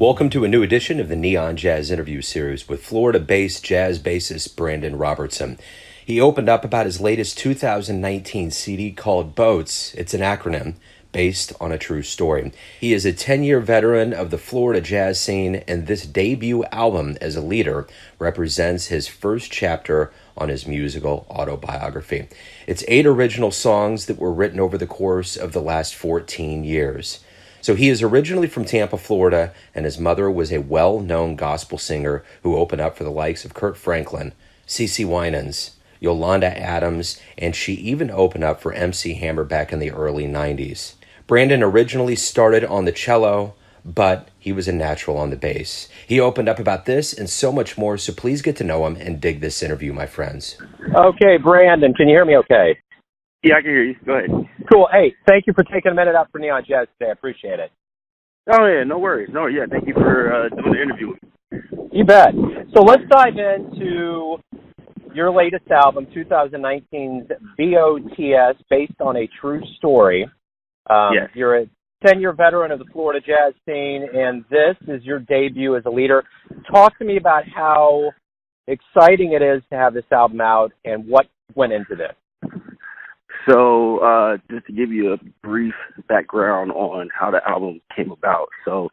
Welcome to a new edition of the Neon Jazz interview series with Florida-based jazz bassist Brandon Robertson. He opened up about his latest 2019 CD called B.O.A.T.S. It's an acronym based on a true story. He is a 10-year veteran of the Florida jazz scene, and this debut album as a leader represents his first chapter on his musical autobiography. It's 8 original songs that were written over the course of the last 14 years. So he is originally from Tampa, Florida, and his mother was a well-known gospel singer who opened up for the likes of Kirk Franklin, Cece Winans, Yolanda Adams, and she even opened up for MC Hammer back in the early 90s. Brandon originally started on the cello, but he was a natural on the bass. He opened up about this and so much more, so please get to know him and dig this interview, my friends. Okay, Brandon, can you hear me okay? Yeah, I can hear you. Go ahead. Cool. Hey, thank you for taking a minute out for Neon Jazz today. I appreciate it. Oh, yeah, no worries. No, yeah, thank you for doing the interview. You bet. So let's dive into your latest album, 2019's B.O.A.T.S, based on a true story. Yes. You're a 10-year veteran of the Florida jazz scene, and this is your debut as a leader. Talk to me about how exciting it is to have this album out and what went into this. So just to give you a brief background on how the album came about. So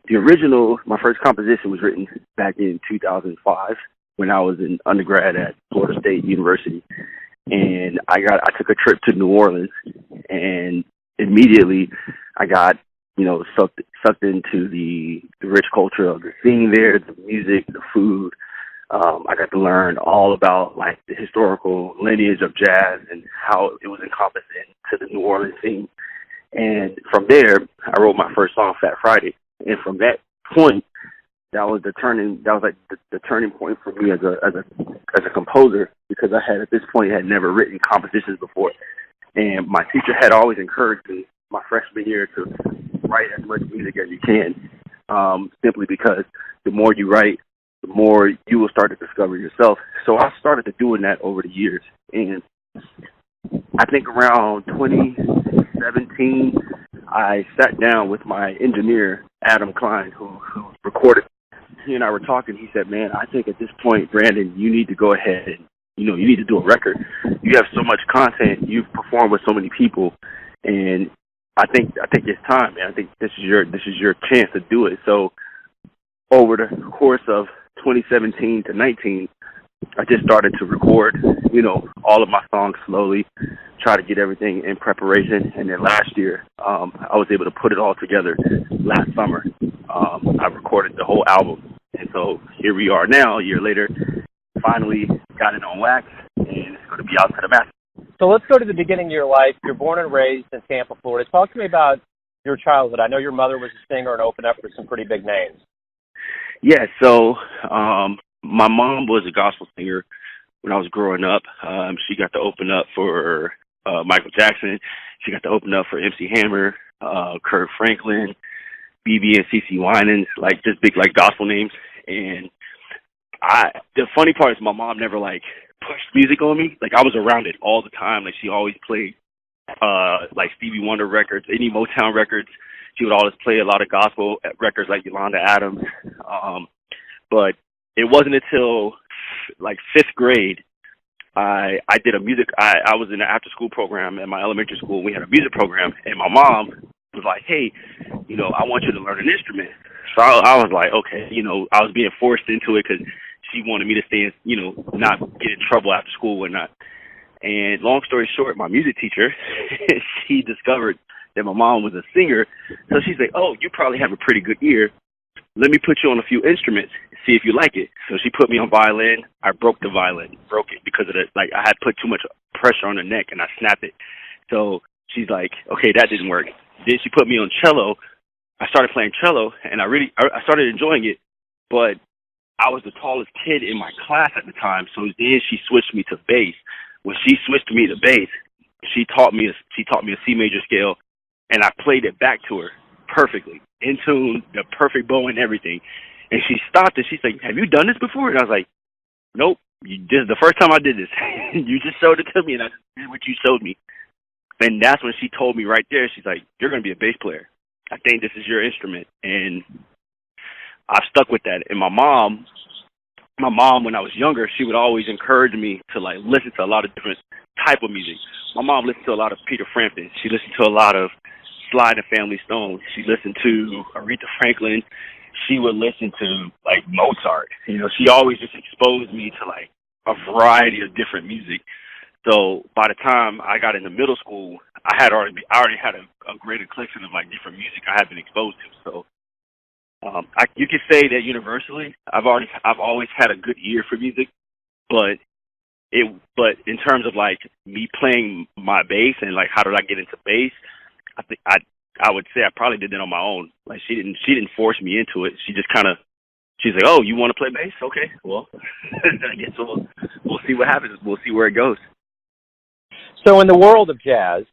the original, my first composition was written back in 2005 when I was in undergrad at Florida State University. And I took a trip to New Orleans, and immediately I got, sucked into the rich culture of the scene there, the music, the food. I got to learn all about like the historical lineage of jazz and how it was encompassed into the New Orleans scene. And from there, I wrote my first song, Fat Friday. And from that point, that was the turning point for me as a composer, because I had at this point had never written compositions before. And my teacher had always encouraged me my freshman year to write as much music as you can, simply because the more you write, the more you will start to discover yourself. So I started to doing that over the years. And I think around 2017, I sat down with my engineer, Adam Klein, who recorded. He and I were talking. He said, man, I think at this point, Brandon, you need to go ahead and, you need to do a record. You have so much content. You've performed with so many people. And I think it's time, man. I think this is your chance to do it. So over the course of 2017 to 19, I just started to record, all of my songs slowly, try to get everything in preparation. And then last year, I was able to put it all together last summer. I recorded the whole album. And so here we are now, a year later, finally got it on wax, and it's going to be out to the masses. So let's go to the beginning of your life. You're born and raised in Tampa, Florida. Talk to me about your childhood. I know your mother was a singer and opened up for some pretty big names. Yeah, so my mom was a gospel singer when I was growing up. She got to open up for Michael Jackson. She got to open up for MC Hammer, Kirk Franklin, BB and Cece Winans, like just big like gospel names. And the funny part is my mom never like pushed music on me. Like I was around it all the time. Like she always played like Stevie Wonder records, any Motown records. She would always play a lot of gospel records like Yolanda Adams. But it wasn't until like 5th grade I did a music. I was in an after school program at my elementary school. We had a music program, and my mom was like, "Hey, I want you to learn an instrument." So I was like, "Okay," I was being forced into it because she wanted me to stay, not get in trouble after school and whatnot. And long story short, my music teacher, she discovered that my mom was a singer. So she's like, "Oh, you probably have a pretty good ear. Let me put you on a few instruments, see if you like it." So she put me on violin. I broke the violin, broke it because of the, like, I had put too much pressure on the neck and I snapped it. So she's like, "Okay, that didn't work." Then she put me on cello. I started playing cello and I started enjoying it, but I was the tallest kid in my class at the time. So then she switched me to bass. When she switched me to bass, she taught me a C major scale, and I played it back to her perfectly, in tune, the perfect bow and everything. And she stopped and she's like, "Have you done this before?" And I was like, "Nope. This is the first time I did this. You just showed it to me, and I did what you showed me." And that's when she told me right there, she's like, "You're going to be a bass player. I think this is your instrument." And I've stuck with that. And my mom, when I was younger, she would always encourage me to like listen to a lot of different type of music. My mom listened to a lot of Peter Frampton. She listened to a lot of Sly and the Family Stone. She listened to Aretha Franklin. She would listen to like Mozart. You know, she always just exposed me to like a variety of different music. So by the time I got into middle school, I already had a greater collection of like different music I had been exposed to. So you could say that universally, I've always had a good ear for music, but in terms of like me playing my bass and like how did I get into bass, I think I would say I probably did that on my own. Like she didn't force me into it. She just kind of, she's like, oh, you want to play bass? Okay, well, I guess we'll see what happens. We'll see where it goes. So in the world of jazz,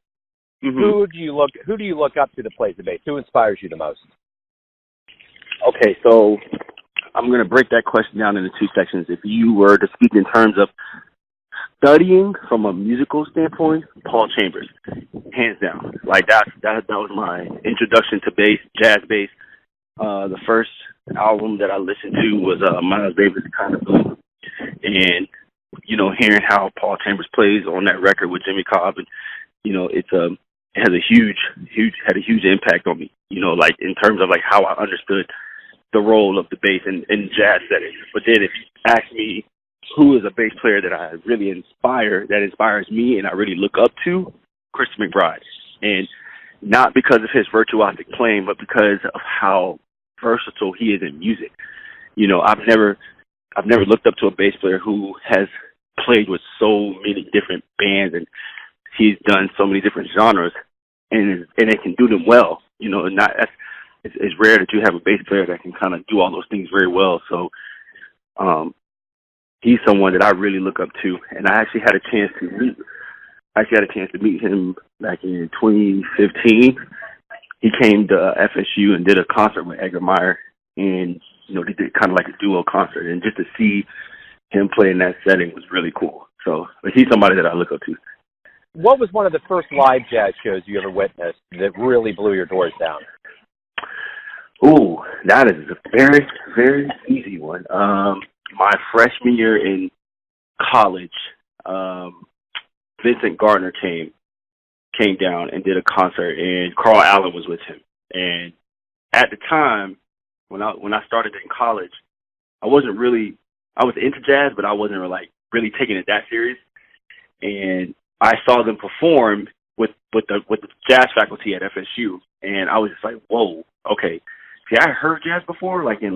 mm-hmm. who do you look up to that plays the bass? Who inspires you the most? Okay, so I'm going to break that question down into two sections. If you were to speak in terms of studying from a musical standpoint, Paul Chambers, hands down. Like that was my introduction to bass, jazz bass. The first album that I listened to was Miles Davis' Kind of Blue, and you know, hearing how Paul Chambers plays on that record with Jimmy Cobb, and you know, it has a had a huge impact on me. You know, like in terms of like how I understood the role of the bass in jazz settings. But then if you ask me who is a bass player that I really inspires me and I really look up to, Chris McBride. And not because of his virtuosic playing, but because of how versatile he is in music. You know, I've never looked up to a bass player who has played with so many different bands, and he's done so many different genres, and they can do them well. You know, it's rare that you have a bass player that can kind of do all those things very well. So, he's someone that I really look up to, and I actually had a chance to meet him back in 2015. He came to FSU and did a concert with Edgar Meyer, and you know, they did kind of like a duo concert, and just to see him play in that setting was really cool. So, but he's somebody that I look up to. What was one of the first live jazz shows you ever witnessed that really blew your doors down? Ooh, that is a very, very easy one. My freshman year in college, Vincent Gardner came down and did a concert, and Carl Allen was with him. And at the time, when I started in college, I was into jazz, but I wasn't really taking it that serious. And I saw them perform with the jazz faculty at FSU, and I was just like, whoa, okay. See, I heard jazz before, like in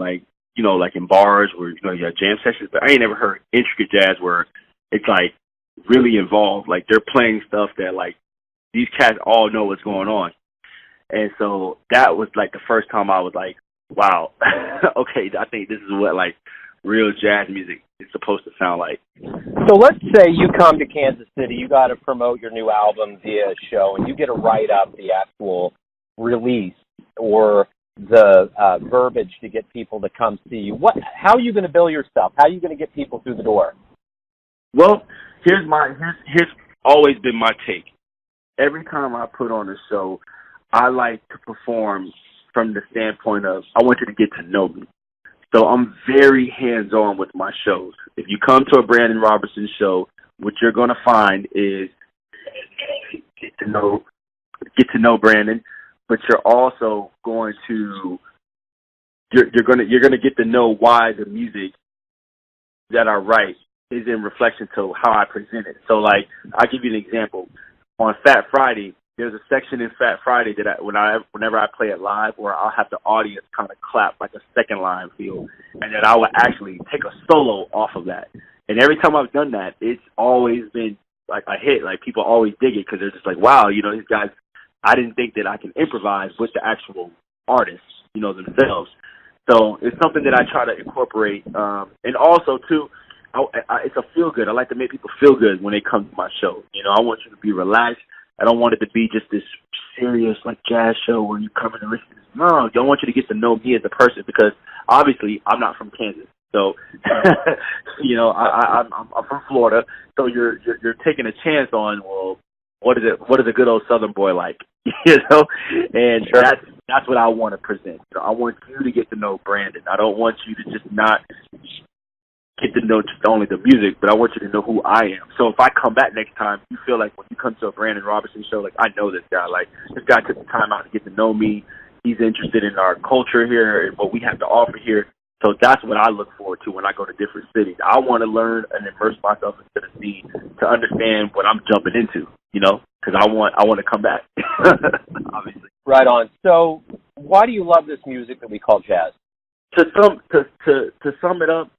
bars where, you know, you have jam sessions, but I ain't never heard intricate jazz where it's like really involved. Like they're playing stuff that like these cats all know what's going on. And so that was like the first time I was like, wow, okay, I think this is what like real jazz music is supposed to sound like. So let's say you come to Kansas City, you got to promote your new album via a show, and you get to write up the actual release or the verbiage to get people to come see you. How are you going to bill yourself? How are you going to get people through the door? Well, here's always been my take. Every time I put on a show, I like to perform from the standpoint of I want you to get to know me. So I'm very hands-on with my shows. If you come to a Brandon Robertson show, what you're going to find is get to know Brandon, but you're also going to you're going to get to know why the music that I write is in reflection to how I present it. So, like, I'll give you an example. On Fat Friday, there's a section in Fat Friday that whenever I play it live, where I'll have the audience kind of clap like a second line feel, and then I will actually take a solo off of that. And every time I've done that, it's always been like a hit. Like, people always dig it because they're just like, wow, you know, these guys, I didn't think that I can improvise with the actual artists, you know, themselves. So it's something that I try to incorporate. And also, too, it's a feel-good. I like to make people feel good when they come to my show. You know, I want you to be relaxed. I don't want it to be just this serious, like, jazz show where you come in and listen. No, I don't want you to get to know me as a person because, obviously, I'm not from Kansas. So, you know, I'm from Florida. So you're taking a chance on, well, what is a good old Southern boy like? You know? And sure. That's what I want to present. You know, I want you to get to know Brandon. I don't want you to just not get to know just only the music, but I want you to know who I am. So if I come back next time, you feel like when you come to a Brandon Robertson show, like, I know this guy. Like, this guy took the time out to get to know me. He's interested in our culture here and what we have to offer here. So that's what I look forward to when I go to different cities. I want to learn and immerse myself into the scene to understand what I'm jumping into, you know, because I want to come back, obviously. Right on. So why do you love this music that we call jazz? To sum it up,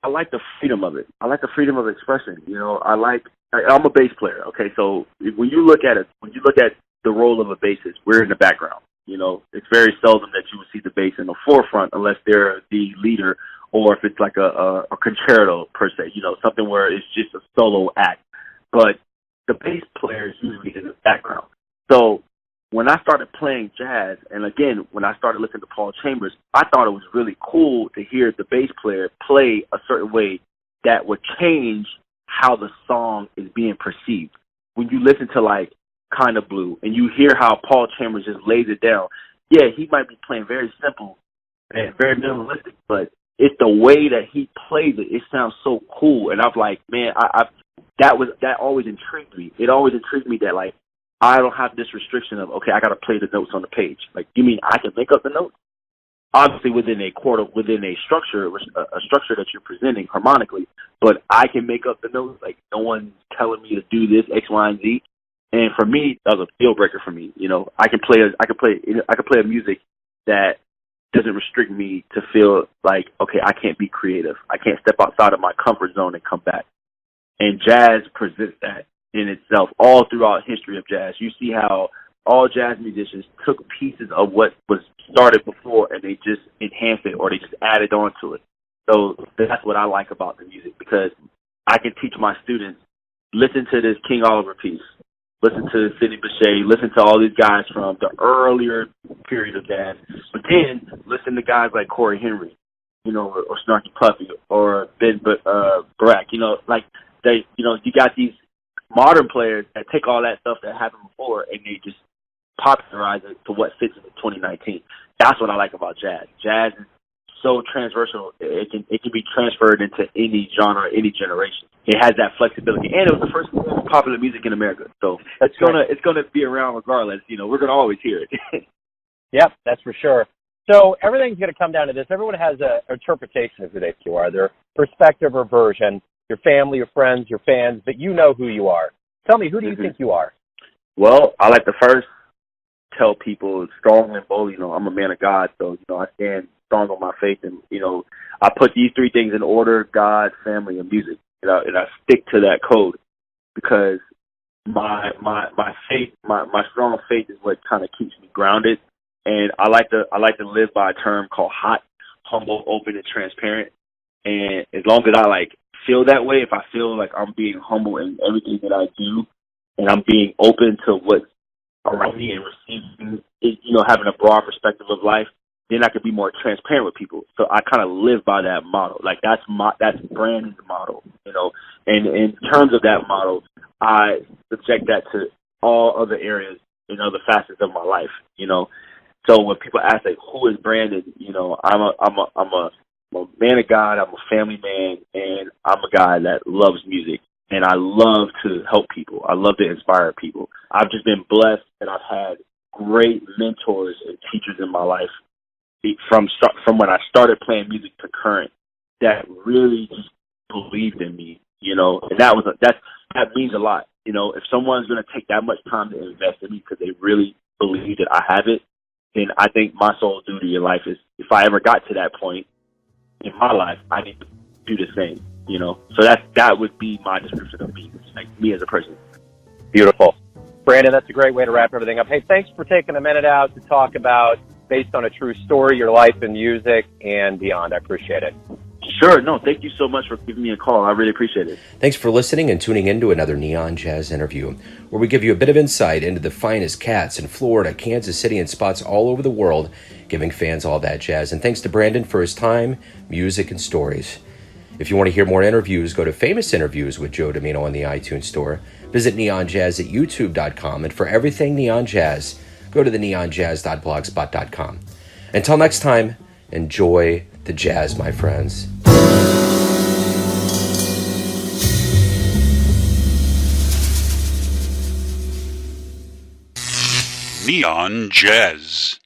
I like the freedom of it. I like the freedom of expression. You know, I'm a bass player. Okay, so when you look at the role of a bassist, we're in the background. You know, it's very seldom that you will see the bass in the forefront unless they're the leader, or if it's like a concerto per se. You know, something where it's just a solo act. But the bass player is usually in the background. So when I started playing jazz, and again, when I started listening to Paul Chambers, I thought it was really cool to hear the bass player play a certain way that would change how the song is being perceived. When you listen to, like, Kind of Blue, and you hear how Paul Chambers just lays it down, yeah, he might be playing very simple and very minimalistic, but it's the way that he plays it. It sounds so cool, and I'm like, man, that always intrigued me. It always intrigued me that, like, I don't have this restriction of, okay, I got to play the notes on the page. Like, you mean I can make up the notes? Obviously within a structure, a structure that you're presenting harmonically, but I can make up the notes. Like, no one's telling me to do this X, Y, and Z. And for me, that was a deal breaker for me. You know, I can play a music that doesn't restrict me to feel like, okay, I can't be creative. I can't step outside of my comfort zone and come back. And jazz presents that in itself all throughout history of jazz. You see how all jazz musicians took pieces of what was started before and they just enhanced it, or they just added on to it. So that's what I like about the music, because I can teach my students, listen to this King Oliver piece, listen to Sidney Bechet, listen to all these guys from the earlier period of jazz, but then listen to guys like Corey Henry, you know, or Snarky Puppy, or Ben Barack, you know, like they, you know, you got these modern players that take all that stuff that happened before and they just popularize it to what fits in 2019. That's what I like about jazz. Jazz is so transversal; it can be transferred into any genre, any generation. It has that flexibility, and it was the first form of popular music in America. So it's gonna be around regardless. You know, we're gonna always hear it. Yep, that's for sure. So everything's going to come down to this. Everyone has an interpretation of who they feel are, their perspective or version, your family, your friends, your fans, but you know who you are. Tell me, who do you think you are? Well, I like to first tell people strongly and boldly, you know, I'm a man of God, so, you know, I stand strong on my faith, and, you know, I put these three things in order: God, family, and music, and I stick to that code, because my faith, my strong faith is what kind of keeps me grounded. And I like to live by a term called HOT, humble, open, and transparent. And as long as I feel that way, if I feel like I'm being humble in everything that I do, and I'm being open to what's around me and receiving, you know, having a broad perspective of life, then I could be more transparent with people. So I kind of live by that model. Like, that's Brandon's model, you know. And in terms of that model, I subject that to all other areas and other facets of my life, you know. So when people ask, like, who is Brandon, you know, I'm a man of God, I'm a family man, and I'm a guy that loves music, and I love to help people. I love to inspire people. I've just been blessed, and I've had great mentors and teachers in my life from when I started playing music to current that really just believed in me, you know, and that means a lot. You know, if someone's going to take that much time to invest in me because they really believe that I have it, then I think my sole duty in life is, if I ever got to that point in my life, I need to do the same, you know. So that would be my description of me, like me as a person. Beautiful. Brandon, that's a great way to wrap everything up. Hey, thanks for taking a minute out to talk about, based on a true story, your life in music and beyond. I appreciate it. Sure. No, thank you so much for giving me a call. I really appreciate it. Thanks for listening and tuning in to another Neon Jazz interview, where we give you a bit of insight into the finest cats in Florida, Kansas City, and spots all over the world, giving fans all that jazz. And thanks to Brandon for his time, music, and stories. If you want to hear more interviews, go to Famous Interviews with Joe Domino on the iTunes Store. Visit neonjazz at youtube.com. And for everything Neon Jazz, go to the neonjazz.blogspot.com. Until next time, enjoy the jazz, my friends. Neon Jazz.